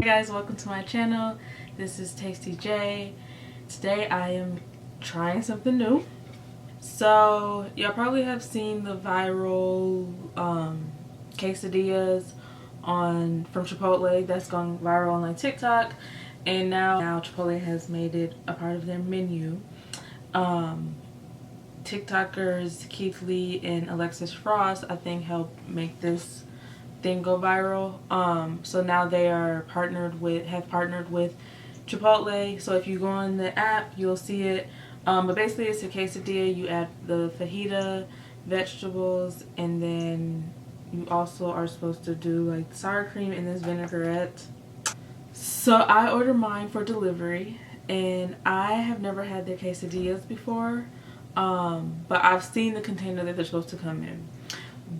Hey guys, welcome to my channel. This is Tasty J. Today I am trying something new. So y'all probably have seen the viral quesadillas from Chipotle that's gone viral on like TikTok, and now Chipotle has made it a part of their menu. TikTokers Keith Lee and Alexis Frost, I think, helped make this thing go viral. So now they are have partnered with Chipotle. So if you go on the app, you'll see it. But basically it's a quesadilla. You add the fajita, vegetables, and then you also are supposed to do like sour cream and this vinaigrette. So I ordered mine for delivery, and I have never had their quesadillas before. But I've seen the container that they're supposed to come in.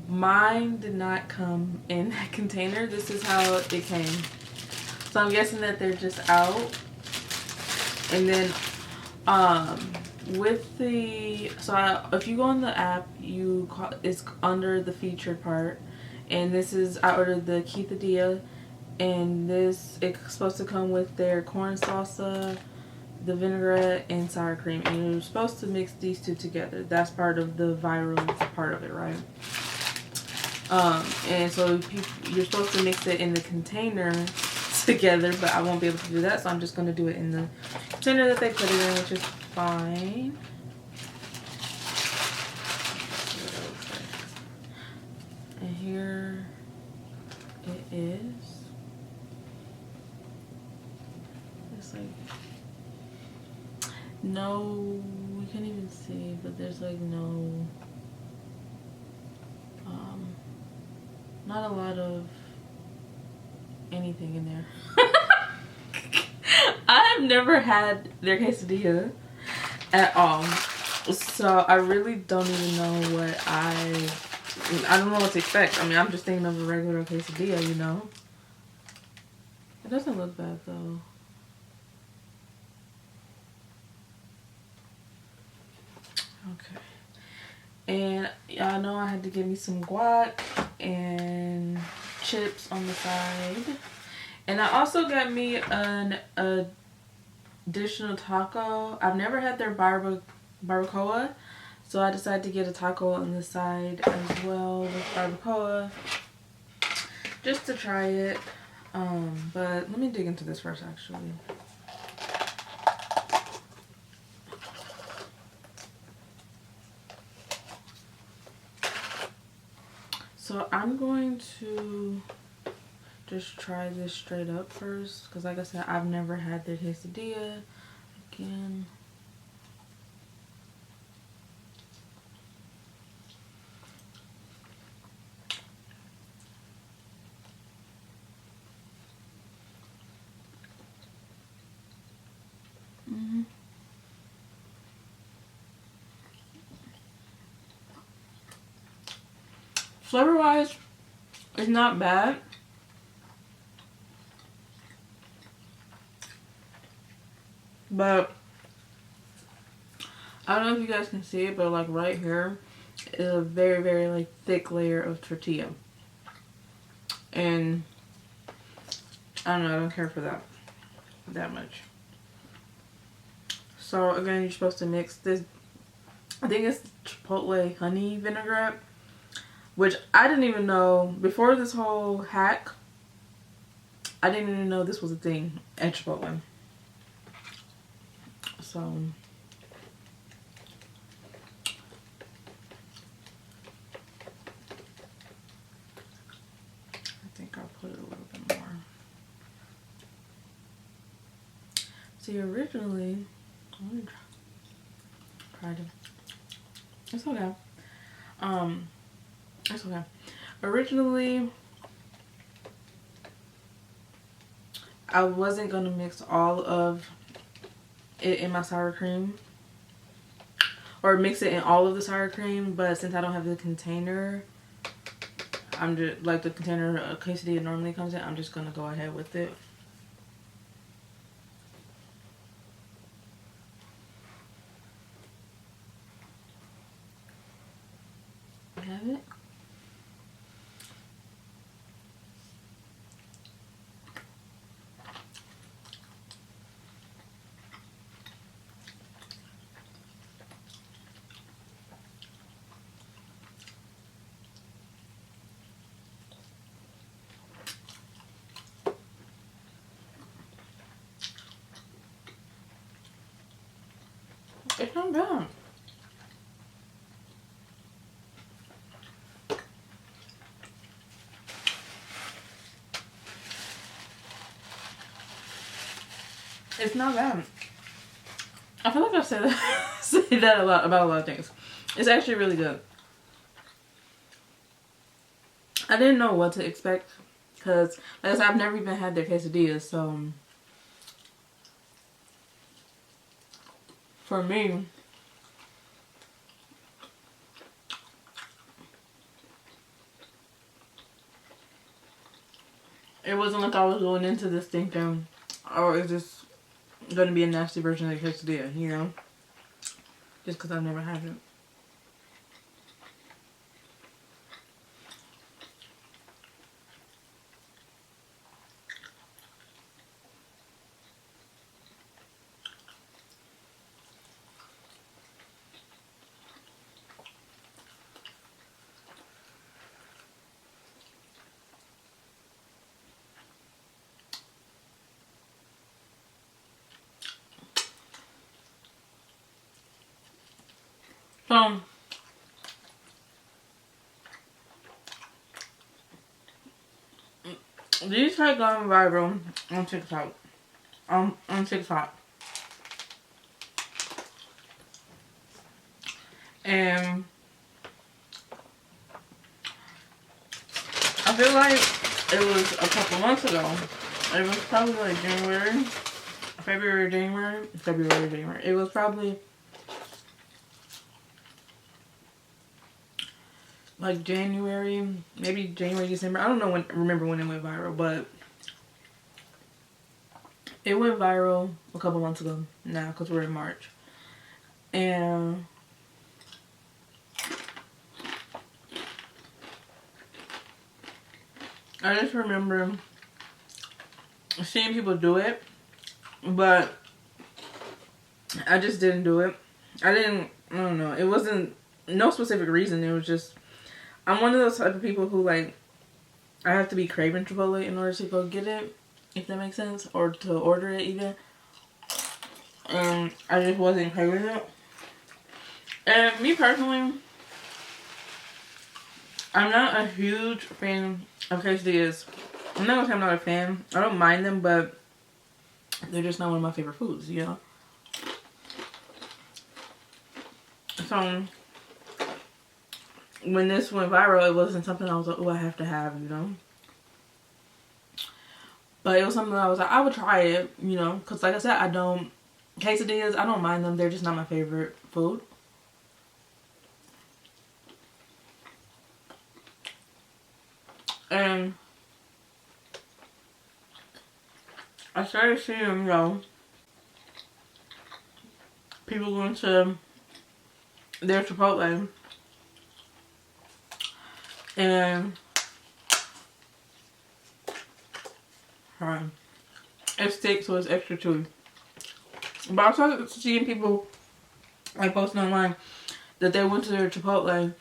Mine did not come in that container. This is how it came. So I'm guessing that they're just out. And then if you go on the app, it's under the featured part. And I ordered the keithadilla, and it's supposed to come with their corn salsa, the vinaigrette, and sour cream. And you're supposed to mix these two together. That's part of the viral part of it, right? And so you're supposed to mix it in the container together, but I won't be able to do that, so I'm just going to do it in the container that they put it in, which is fine. And here it is. It's like, no, you can't even see, but there's like no, not a lot of anything in there. I have never had their quesadilla at all, so I really don't even know what I don't know what to expect. I mean, I'm just thinking of a regular quesadilla, you know. It doesn't look bad though. Okay. And y'all know I had to get me some guac and chips on the side. And I also got me an additional taco. I've never had their barbacoa, so I decided to get a taco on the side as well with barbacoa, just to try it. But let me dig into this first, actually. So I'm going to just try this straight up first, because like I said, I've never had their quesadilla. Again, flavor wise, it's not bad. But I don't know if you guys can see it, but like right here is a very, very like thick layer of tortilla. And I don't know, I don't care for that much. So again, you're supposed to mix this. I think it's chipotle honey vinaigrette, which I didn't even know before this whole hack. I didn't even know this was a thing at Chipotle. So I think I'll put it a little bit more. See, originally, let me try to. It's okay. It's okay. Originally, I wasn't gonna mix all of it in my sour cream, or mix it in all of the sour cream, but since I don't have the container, I'm just like the container a quesadilla normally comes in, I'm just gonna go ahead with it. Have it. It's not bad. It's not bad. I feel like I've said that, say that a lot about a lot of things. It's actually really good. I didn't know what to expect because, like I said, I've never even had their quesadillas. So, for me, it wasn't like I was going into this thinking, oh, is this going to be a nasty version of the quesadilla, you know? Just because I've never had it. So, these are going viral on TikTok. On TikTok. And I feel like it was a couple months ago. It was probably like February. It was probably like January, maybe January, December. I don't know remember when it went viral, but it went viral a couple months ago now because we're in March. And I just remember seeing people do it, but I just didn't do it. I don't know. It wasn't no specific reason. It was just, I'm one of those type of people who, like, I have to be craving Chipotle in order to go get it, if that makes sense, or to order it even. I just wasn't craving it. And me personally, I'm not a huge fan of quesadillas. I'm not gonna say I'm not a fan. I don't mind them, but they're just not one of my favorite foods, you know? So, when this went viral, it wasn't something I was like, oh, I have to have, you know? But it was something I was like, I would try it, you know? Because like I said, quesadillas, I don't mind them. They're just not my favorite food. And I started seeing, you know, people going to their Chipotle. And it's steak, so it's extra chewy. But I started seeing people like posting online that they went to their Chipotle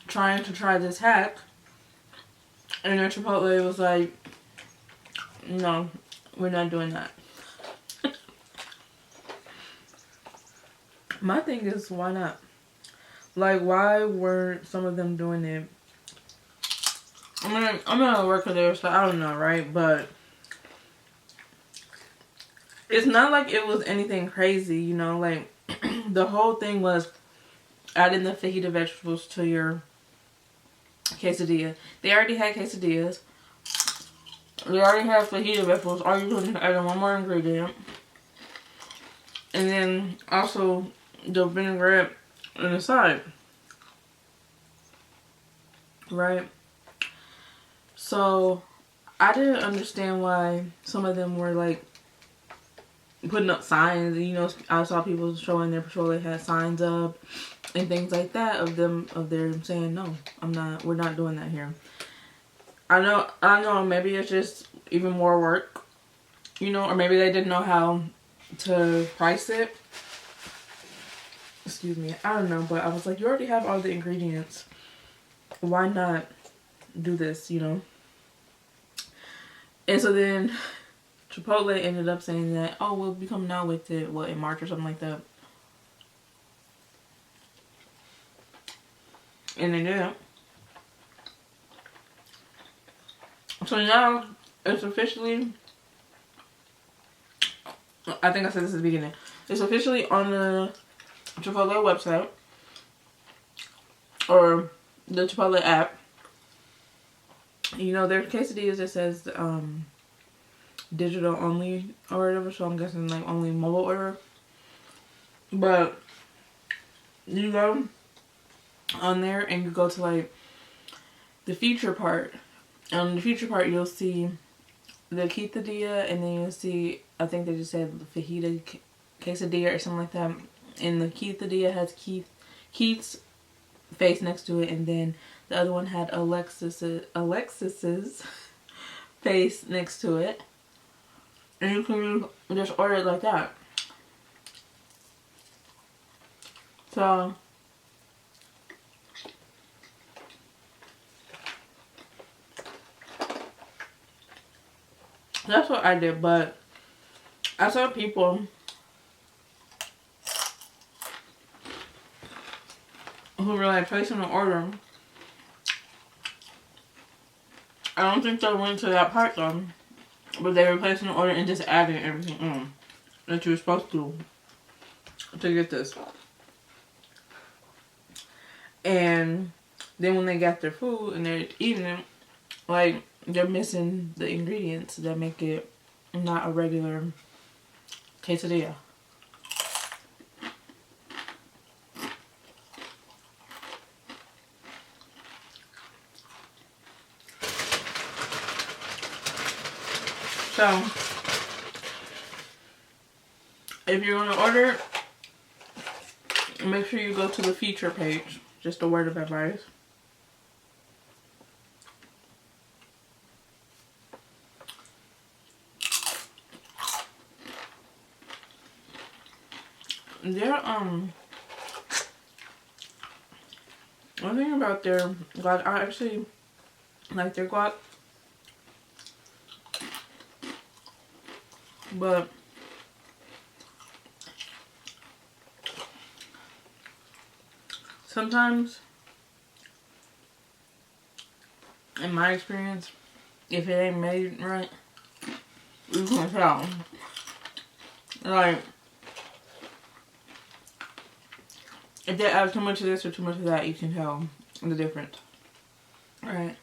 trying to try this hack, and their Chipotle was like, no, we're not doing that. My thing is, why not? Like, why weren't some of them doing it? I mean, I'm not a worker there, so I don't know, right? But it's not like it was anything crazy, you know? Like, the whole thing was adding the fajita vegetables to your quesadilla. They already had quesadillas. They already have fajita vegetables. All you're doing is adding one more ingredient. And then also the vinaigrette on the side. Right? So, I didn't understand why some of them were like putting up signs. You know, I saw people showing their patrol, they had signs up and things like that of them saying, no, we're not doing that here. I know maybe it's just even more work, you know, or maybe they didn't know how to price it. Excuse me, I don't know, but I was like, you already have all the ingredients. Why not do this, you know? And so then Chipotle ended up saying that, oh, we'll be coming out with it, what, in March or something like that. And they didn't. So now it's officially, I think I said this at the beginning, it's officially on the Chipotle website or the Chipotle app. You know, there's quesadillas that says digital only or whatever, so I'm guessing like only mobile order. But you go on there and you go to like the feature part. On the feature part, you'll see the keithadilla, and then you'll see, I think they just said the fajita quesadilla or something like that. And the keithadilla has Keith's face next to it, and then the other one had Alexis's face next to it. And you can just order it like that. So that's what I did, but I saw people who were like placing an order. I don't think they went to that part though, but they were placing an order and just adding everything on that you were supposed to get this. And then when they got their food and they're eating it, like, they're missing the ingredients that make it not a regular quesadilla. So, if you're going to order, make sure you go to the feature page. Just a word of advice. One thing about their guac, I actually like their guac, but sometimes, in my experience, if it ain't made right, you can tell. Like, if they add too much of this or too much of that, you can tell the difference. Right?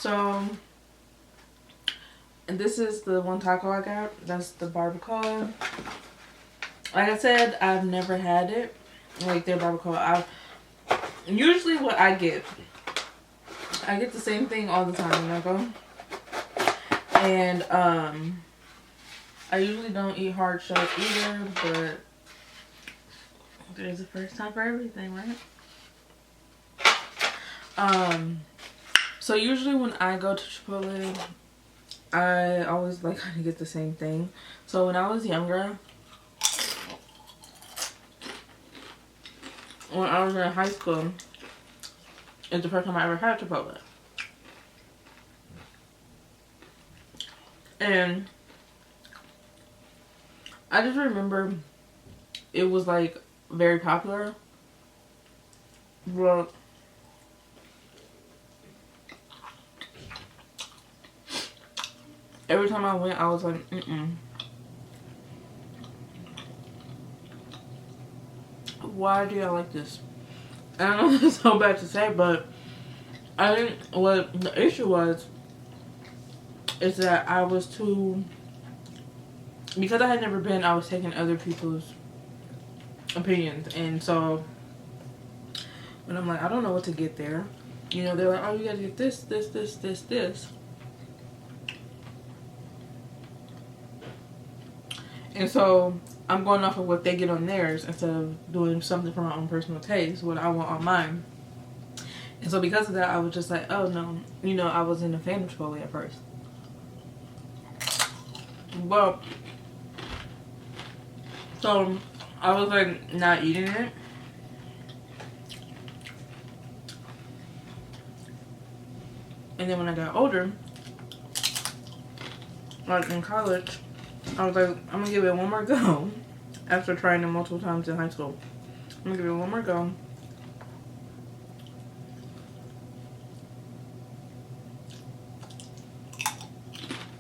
So, and this is the one taco I got. That's the barbacoa. Like I said, I've never had it. Like their barbacoa. Usually what I get the same thing all the time when I go. And I usually don't eat hard shells either, but there's a first time for everything, right? So usually when I go to Chipotle, I always like kind of get the same thing. So when I was younger, when I was in high school, it's the first time I ever had Chipotle. And I just remember it was like very popular. But every time I went, I was like, why do y'all like this? And I know that's so bad to say, but I think what the issue was is that I was too, because I had never been, I was taking other people's opinions. And so when I'm like, I don't know what to get there, you know, they're like, oh, you gotta get this, this, this, this, this. And so I'm going off of what they get on theirs instead of doing something for my own personal taste, what I want on mine. And so because of that, I was just like, oh no, you know, I wasn't a fan of Chipotle at first. Well, So I was like not eating it. And then when I got older, like in college, I was like, I'm gonna give it one more go. After trying it multiple times in high school, I'm gonna give it one more go.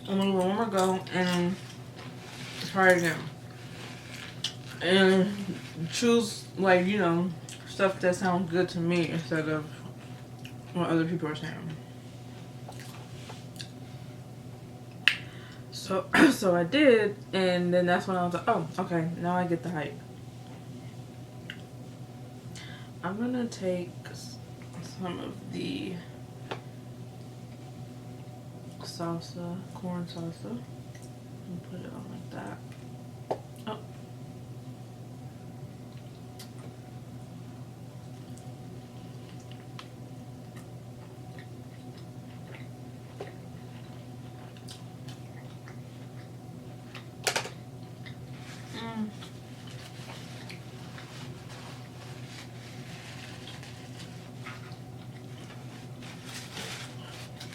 I'm gonna give it one more go and try it again. And choose, like, you know, stuff that sounds good to me instead of what other people are saying. So, so I did, and then that's when I was like, oh, okay, now I get the hype. I'm gonna take some of the salsa, corn salsa, and put it on like that. Oh.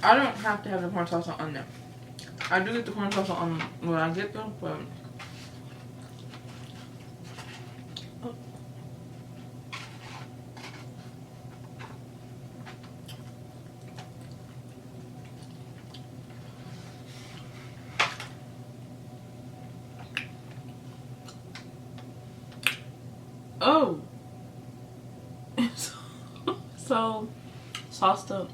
I don't have to have the corn salsa on there. I do get the corn salsa on when I get them, but oh, so sauced up.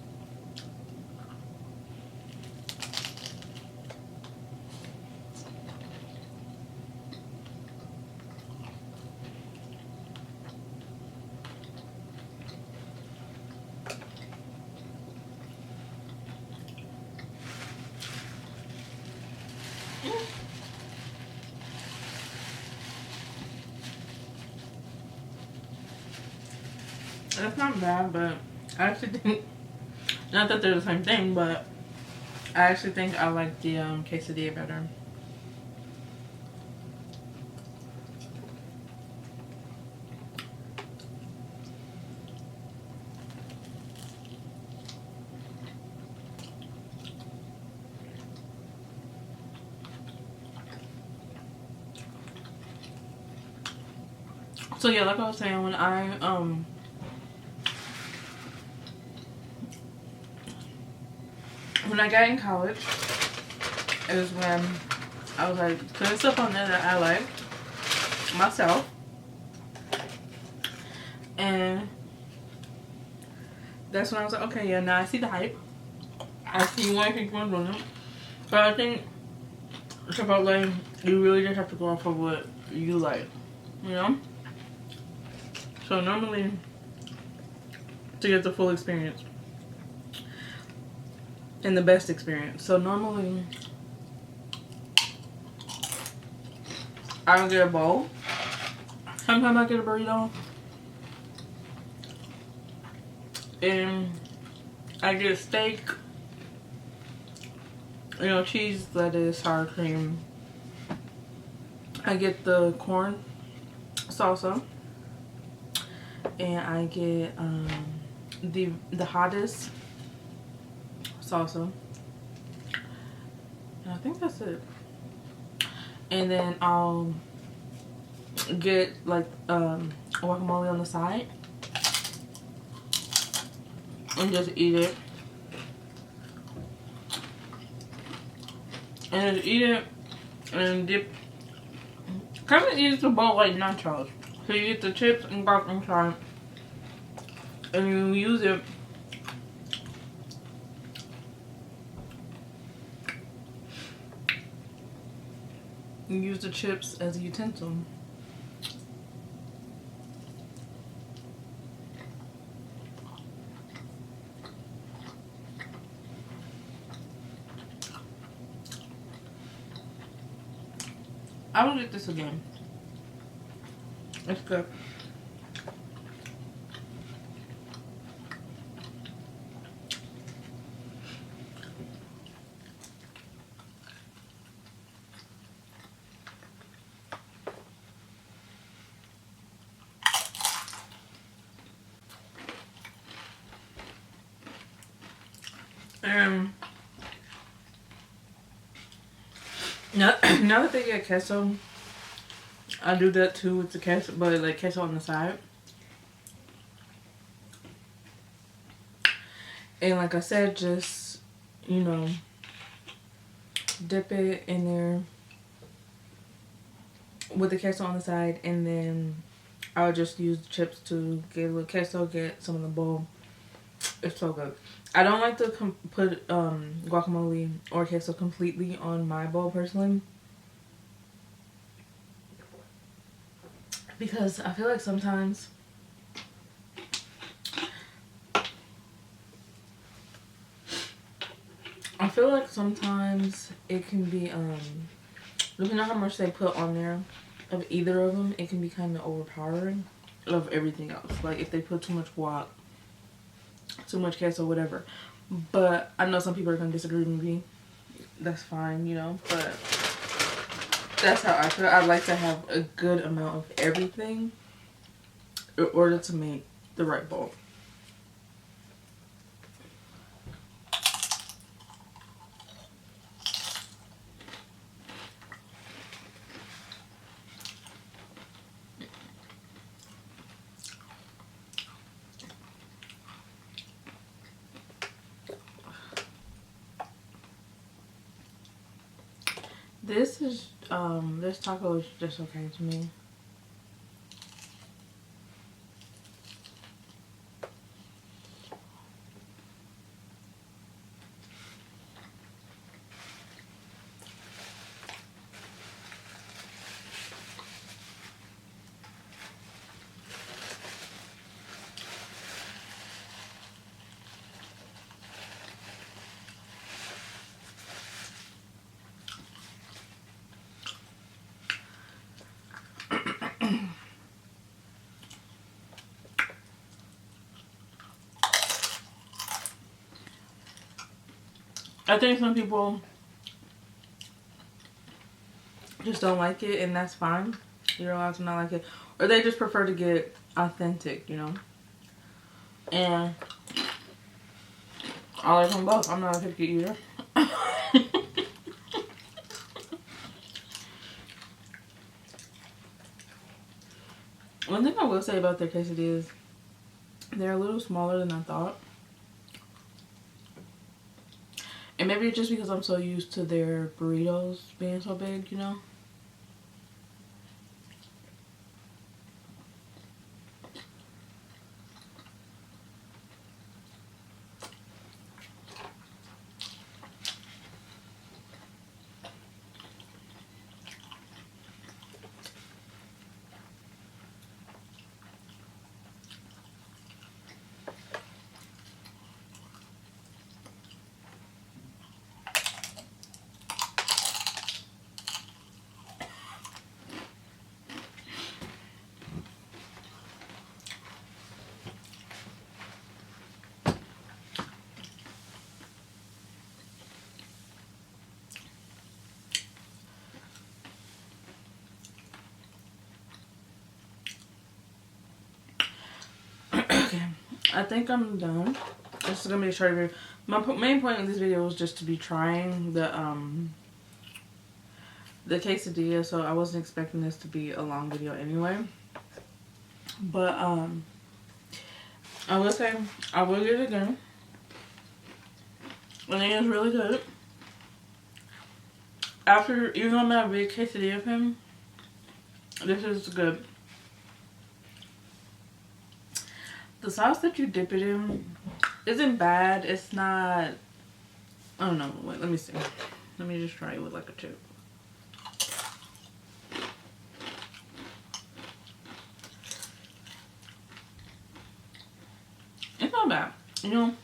That's not bad, but I actually think, not that they're the same thing, but I actually think I like the quesadilla better. So yeah, like I was saying, when I got in college, it was when I was like putting stuff on there that I liked myself, and that's when I was like, okay, yeah, now I see the hype. I see why people are doing it. But I think Chipotle, you really just have to go off of what you like, you know? So normally, to get the full experience and the best experience. So normally, I'll get a bowl. Sometimes I get a burrito. And I get a steak, you know, cheese, lettuce, sour cream. I get the corn salsa. And I get the hottest salsa. And I think that's it. And then I'll get like guacamole on the side. And just eat it. And just eat it and dip. Kind of eat the bowl like nachos. So you get the chips and guac inside. And you use it you use the chips as a utensil. I will get this again. It's good. And now that they get queso, I do that too with the queso, but like queso on the side. And like I said, just, you know, dip it in there with the queso on the side, and then I'll just use the chips to get a little queso, get some of the bowl. It's so good. I don't like to put guacamole or queso completely on my bowl personally, because I feel like sometimes it can be depending on how much they put on there of either of them, it can be kind of overpowering of everything else. Like if they put too much guac, too much queso, whatever. But I know some people are gonna disagree with me. That's fine, you know, but that's how I feel. I like to have a good amount of everything in order to make the right bowl. This taco is just okay to me. I think some people just don't like it, and that's fine. You're allowed to not like it. Or they just prefer to get authentic, you know? And I like them both. I'm not a picky eater. One thing I will say about their quesadillas, they're a little smaller than I thought. And maybe it's just because I'm so used to their burritos being so big, you know? Okay, I think I'm done. This is gonna be a short video. My main point of this video was just to be trying the quesadilla, so I wasn't expecting this to be a long video anyway. But I will say I will get it again. I think it's really good. After, even though I'm not a big quesadilla fan, this is good. The sauce that you dip it in isn't bad. It's not, I don't know. Wait, let me see. Let me just try it with like a chip. It's not bad. You know,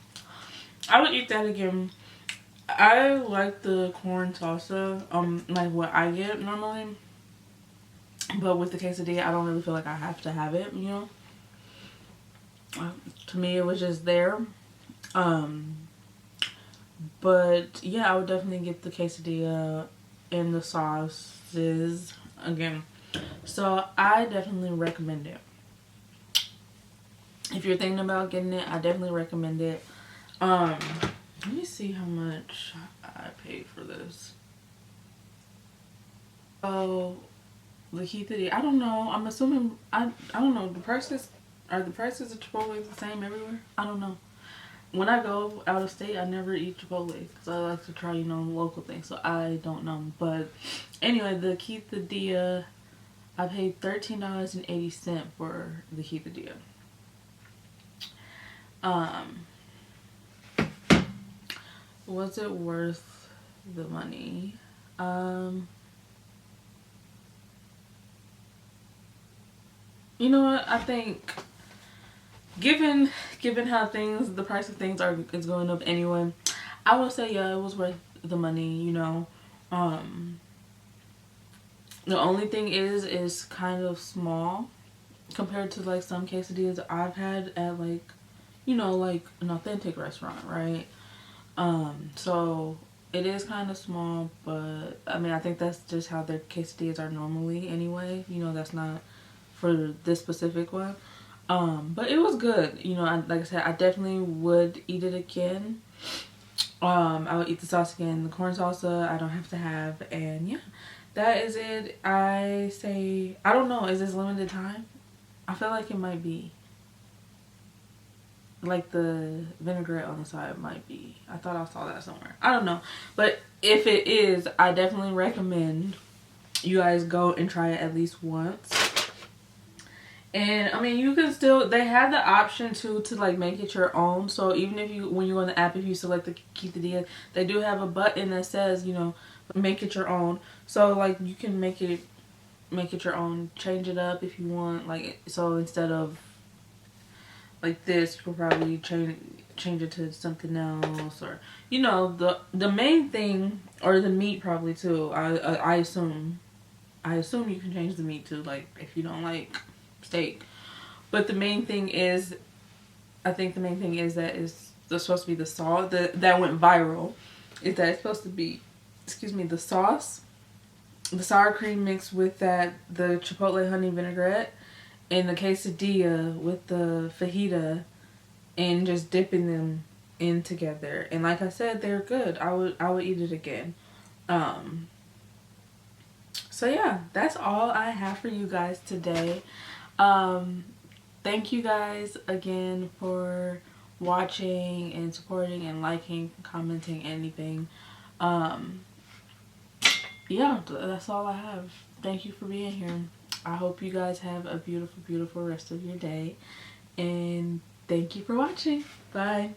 I would eat that again. I like the corn salsa, like what I get normally. But with the quesadilla, I don't really feel like I have to have it, you know. To me, it was just there. But yeah, I would definitely get the quesadilla and the sauces again. So I definitely recommend it. If you're thinking about getting it, I definitely recommend it. Let me see how much I paid for this. Oh, the keithadilla. I don't know. I'm assuming I don't know. The prices of Chipotle the same everywhere? I don't know. When I go out of state, I never eat Chipotle because I like to try, local things. So I don't know. But anyway, the quesadilla, I paid $13.80 for the quesadilla. Was it worth the money? You know what? I think given how the price of things is going up anyway, I would say yeah, it was worth the money. The only thing is kind of small compared to like some quesadillas I've had at like an authentic restaurant, right? So it is kind of small, but I mean I think that's just how their quesadillas are normally anyway. That's not for this specific one. But it was good. Like I said, I definitely would eat it again. I would eat the sauce again. The corn salsa I don't have to have. And yeah, that is it. I say, I don't know, is this limited time? I feel like it might be. Like the vinaigrette on the side might be. I thought I saw that somewhere. I don't know. But if it is, I definitely recommend you guys go and try it at least once. And I mean, you can still, they have the option to like make it your own. So even if when you go on the app, if you select the quesadilla, they do have a button that says, make it your own. So like you can make it your own, change it up if you want. Like, so instead of like this, you could probably change it to something else, or the main thing, or the meat probably too. I assume you can change the meat too, like if you don't like steak. But the main thing is, I think the main thing is that is supposed to be the sauce that went viral. Is that it's supposed to be, the sauce, the sour cream mixed with the chipotle honey vinaigrette, and the quesadilla with the fajita, and just dipping them in together. And like I said, they're good. I would eat it again. So yeah, that's all I have for you guys today. Thank you guys again for watching and supporting and liking, commenting, anything. Yeah, that's all I have. Thank you for being here. I hope you guys have a beautiful, beautiful rest of your day. And thank you for watching. Bye.